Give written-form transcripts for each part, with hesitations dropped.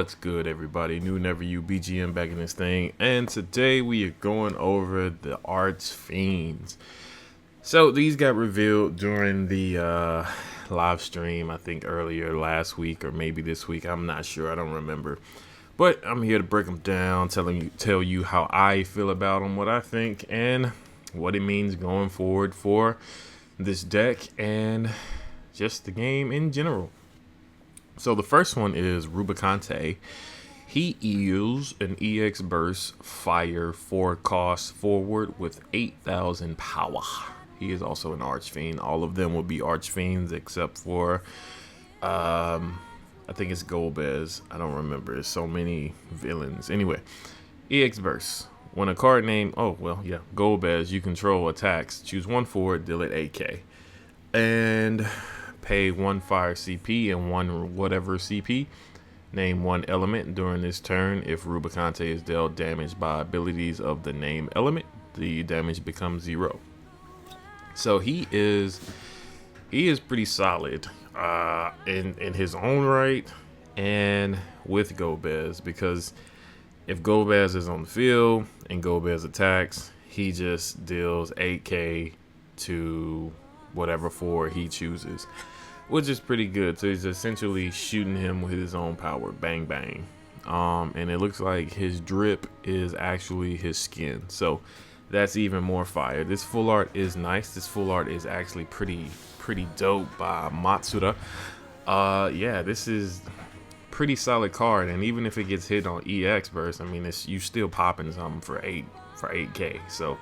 What's good, everybody? New Never You BGM back in this thing, and today we are going over the Archfiends. So these got revealed during the live stream, I think earlier last week or maybe this week. I'm not sure. I don't remember. But I'm here to break them down, tell you how I feel about them, what I think, and what it means going forward for this deck and just the game in general. So the first one is Rubicante. He is an EX burst fire 4 cost forward with 8,000 power. He is also an Archfiend. All of them will be Archfiends except for I think it's Golbez. I don't remember. There's so many villains. Anyway, EX burst. When a card named Golbez you control attacks, choose one forward, deal it 8k. And pay 1 fire CP and 1 whatever CP. Name 1 element during this turn. If Rubicante is dealt damage by abilities of the name element, the damage becomes 0. So he is pretty solid in his own right and with Golbez, because if Golbez is on the field and Golbez attacks, he just deals 8k to whatever forward he chooses, which is pretty good. So he's essentially shooting him with his own power, bang bang. And it looks like his drip is actually his skin, so that's even more fire. This full art is nice. This full art is actually pretty dope by Matsuda. Yeah, this is pretty solid card, and even if it gets hit on EX burst, I mean, you still popping something for 8k. So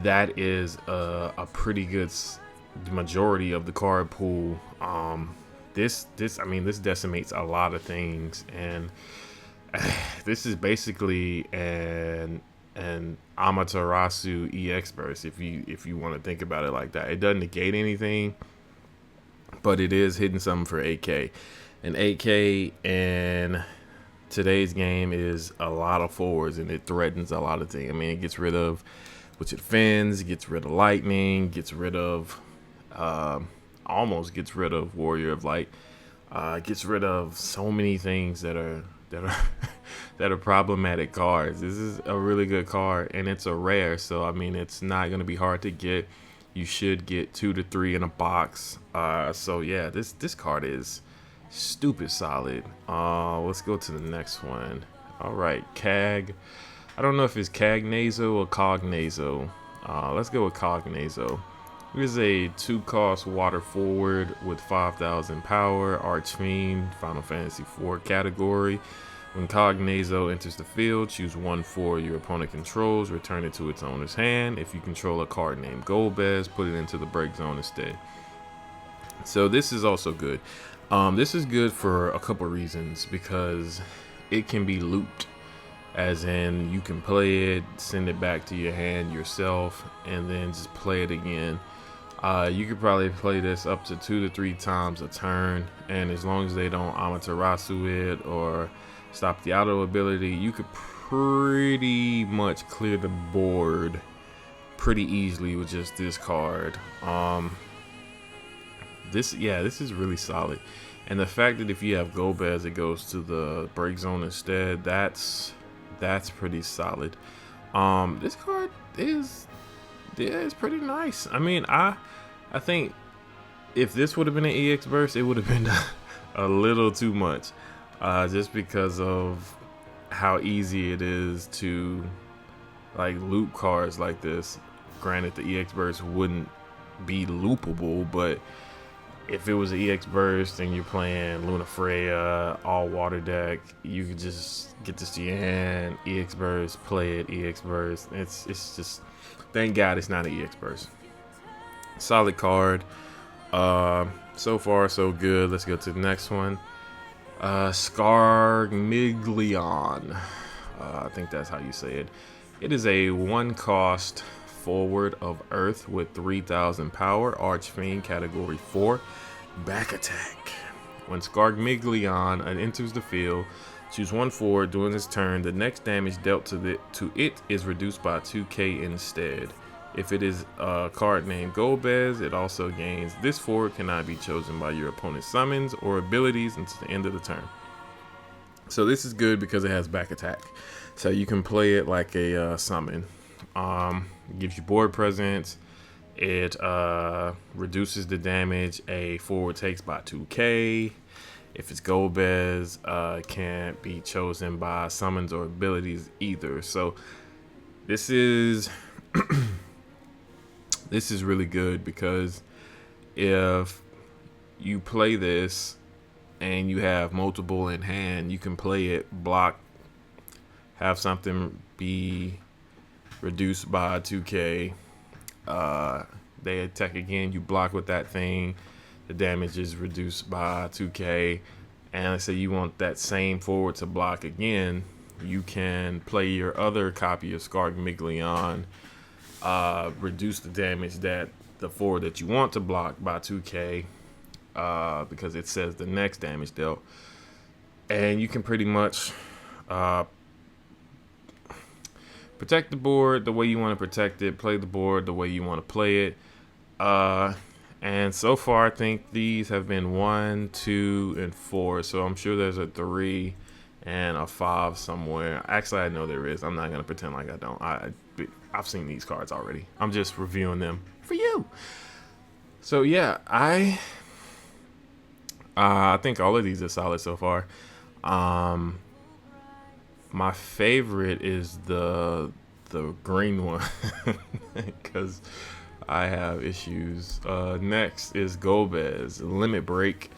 that is a pretty good majority of the card pool. This decimates a lot of things, and this is basically an Amaterasu EX burst if you want to think about it like that. It doesn't negate anything, but it is hitting something for 8k, and 8k in today's game is a lot of forwards, and it threatens a lot of things. I mean, it gets rid of which it defends, gets rid of lightning, gets rid of almost gets rid of Warrior of Light, gets rid of so many things that are that are problematic cards. This is a really good card, and it's a rare, so I mean, it's not going to be hard to get. You should get 2 to 3 in a box. So yeah, this card is stupid solid. Let's go to the next one. All right, Cag. I don't know if it's Cagnazo or Cognazo. Let's go with Cognazo. Here's a 2 cost water forward with 5,000 power, Archfiend, Final Fantasy IV category. When Cognazo enters the field, choose 1 for your opponent controls, return it to its owner's hand. If you control a card named Golbez, put it into the break zone instead. So this is also good. This is good for a couple reasons, because it can be looped, as in you can play it, send it back to your hand yourself, and then just play it again. You could probably play this up to 2 to 3 times a turn, and as long as they don't Amaterasu it or stop the auto ability, you could pretty much clear the board pretty easily with just this card. This is really solid, and the fact that if you have Golbez, it goes to the break zone instead, that's pretty solid. This card is pretty nice. I mean, I think if this would have been an EX burst, it would have been a little too much, just because of how easy it is to like loop cards like this. Granted, the EX burst wouldn't be loopable, but if it was an EX burst and you're playing Luna Freya all water deck, you could just get this to your hand, EX burst, play it, EX burst. It's just, thank God it's not an EX burst. Solid card. So far so good. Let's go to the next one. Scarmiglion. I think that's how you say it. It is a 1 cost forward of Earth with 3,000 power, Archfiend category 4, back attack. When Scarmiglion enters the field, choose 1 forward during this turn. The next damage dealt to it is reduced by 2k instead. If it is a card named Golbez, it also gains this forward cannot be chosen by your opponent's summons or abilities until the end of the turn. So this is good because it has back attack. So you can play it like a summon. It gives you board presence. It reduces the damage a forward takes by 2k. If it's gold bez, it can't be chosen by summons or abilities either. So this is this is really good because if you play this and you have multiple in hand, you can play it, block, have something be reduced by 2k. They attack again, you block with that thing, the damage is reduced by 2k. And let's say you want that same forward to block again, you can play your other copy of Scargmiglion, reduce the damage that the forward that you want to block by 2k, because it says the next damage dealt. And you can pretty much protect the board the way you want to protect it, play the board the way you want to play it. And so far, I think these have been 1, 2, and 4. So I'm sure there's a 3 and a 5 somewhere. Actually, I know there is. I'm not gonna pretend like I don't. I've seen these cards already. I'm just reviewing them for you. So yeah, I think all of these are solid so far. My favorite is the green one because I have issues. Next is Gobez, Limit Break,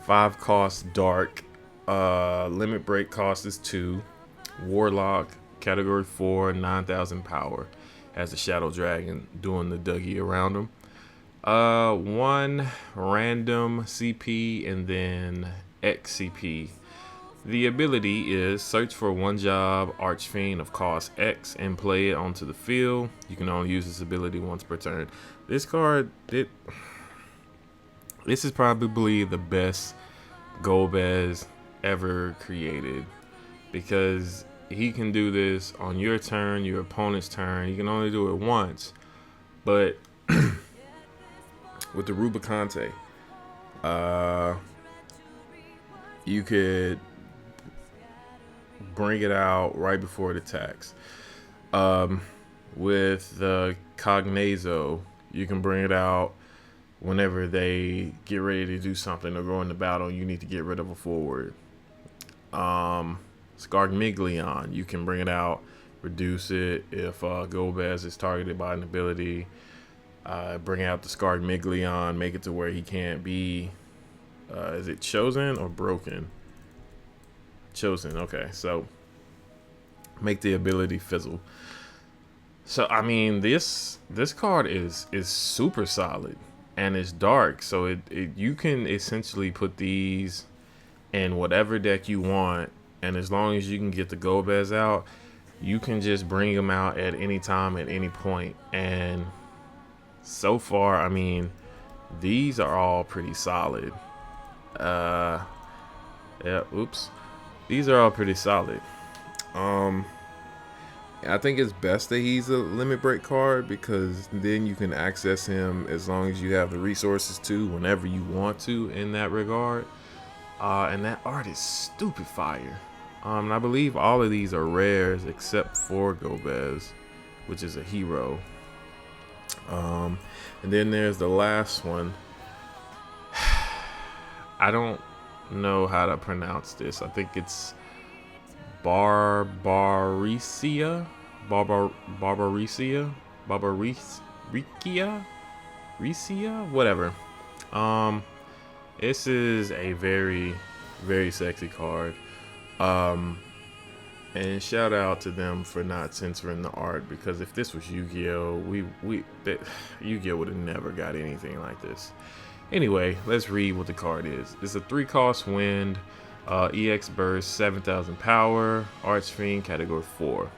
5 cost dark. Limit Break cost is 2. Warlock, category 4, 9,000 power. Has a Shadow Dragon doing the Dougie around him. 1 random CP and then X CP. The ability is search for 1 job Archfiend of cost X and play it onto the field. You can only use this ability once per turn. This card, this is probably the best Golbez ever created because he can do this on your turn, your opponent's turn. You can only do it once, but with the Rubicante, you could bring it out right before it attacks. With the Cognazo, you can bring it out whenever they get ready to do something or go into battle. You need to get rid of a forward. Scargmiglion, you can bring it out, reduce it if Golbez is targeted by an ability. Bring out the Scargmiglion, make it to where he can't be. Is it chosen or broken? Chosen. Okay, so make the ability fizzle. So I mean, this card is super solid and it's dark. So it you can essentially put these in whatever deck you want, and as long as you can get the Golbez out, you can just bring them out at any time, at any point. And so far, I mean, these are all pretty solid. Yeah, oops. These are all pretty solid. I think it's best that he's a limit break card because then you can access him as long as you have the resources to whenever you want to in that regard. And that art is stupid fire. And I believe all of these are rares except for Golbez, which is a hero. And then there's the last one. I don't know how to pronounce this. I think it's Barbariccia, whatever. This is a very, very sexy card. And shout out to them for not censoring the art, because if this was Yu-Gi-Oh, Yu-Gi-Oh would have never got anything like this. Anyway, let's read what the card is. It's a 3-cost wind, EX burst, 7,000 power, Archfiend, category 4.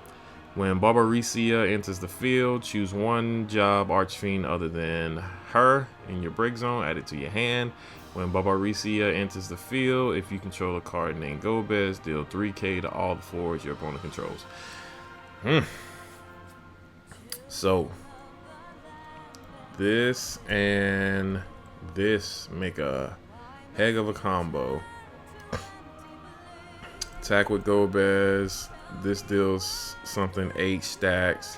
When Barbariccia enters the field, choose 1 job Archfiend other than her in your break zone, add it to your hand. When Barbariccia enters the field, if you control a card named Golbez, deal 3k to all the forwards your opponent controls. So, this and this make a heck of a combo Attack with gold bears. This deals something 8 stacks.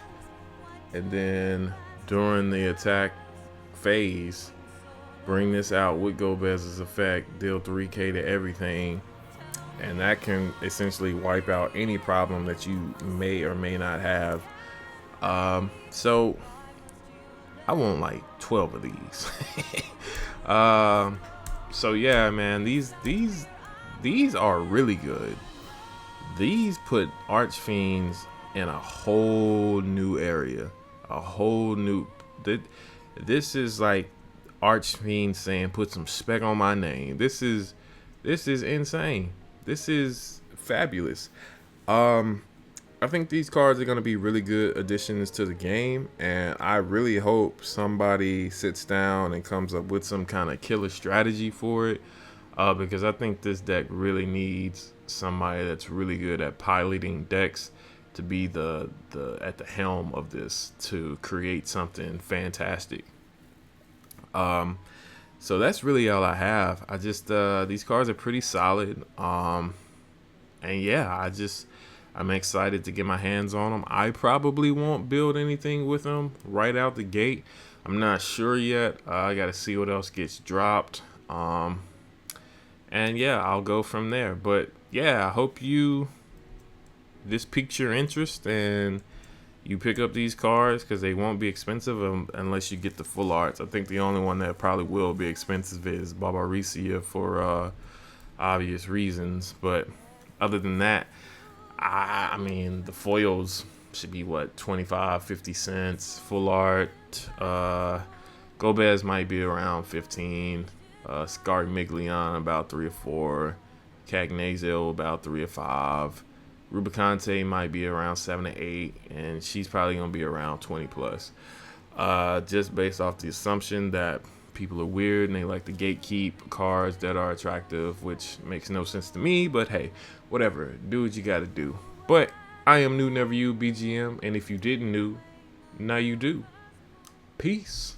And then during the attack phase, bring this out with gold bears' effect. Deal 3k to everything. And that can essentially wipe out any problem that you may or may not have. So I want like 12 of these. So yeah, man, these are really good. These put Archfiends in a whole new area, a whole new. This is like Archfiends saying, "Put some spec on my name." This is insane. This is fabulous. I think these cards are going to be really good additions to the game, and I really hope somebody sits down and comes up with some kind of killer strategy for it, because I think this deck really needs somebody that's really good at piloting decks to be the at the helm of this to create something fantastic. So that's really all I have. I just these cards are pretty solid, and yeah, I'm excited to get my hands on them. I probably won't build anything with them right out the gate. I'm not sure yet. I got to see what else gets dropped. And yeah, I'll go from there. But yeah, I hope this piques your interest and you pick up these cards, because they won't be expensive unless you get the full arts. I think the only one that probably will be expensive is Barbarisia for obvious reasons. But other than that, I mean, the foils should be what, 25, 50 cents. Full art, Gobez might be around 15. Scarmiglion about 3 or 4. Cagnazel about 3 or 5. Rubicante might be around 7 to 8, and she's probably gonna be around 20 plus. Just based off the assumption that people are weird and they like to gatekeep cards that are attractive, which makes no sense to me, but hey, whatever, do what you gotta do. But I am New Never You BGM, and if you didn't know, now you do. Peace.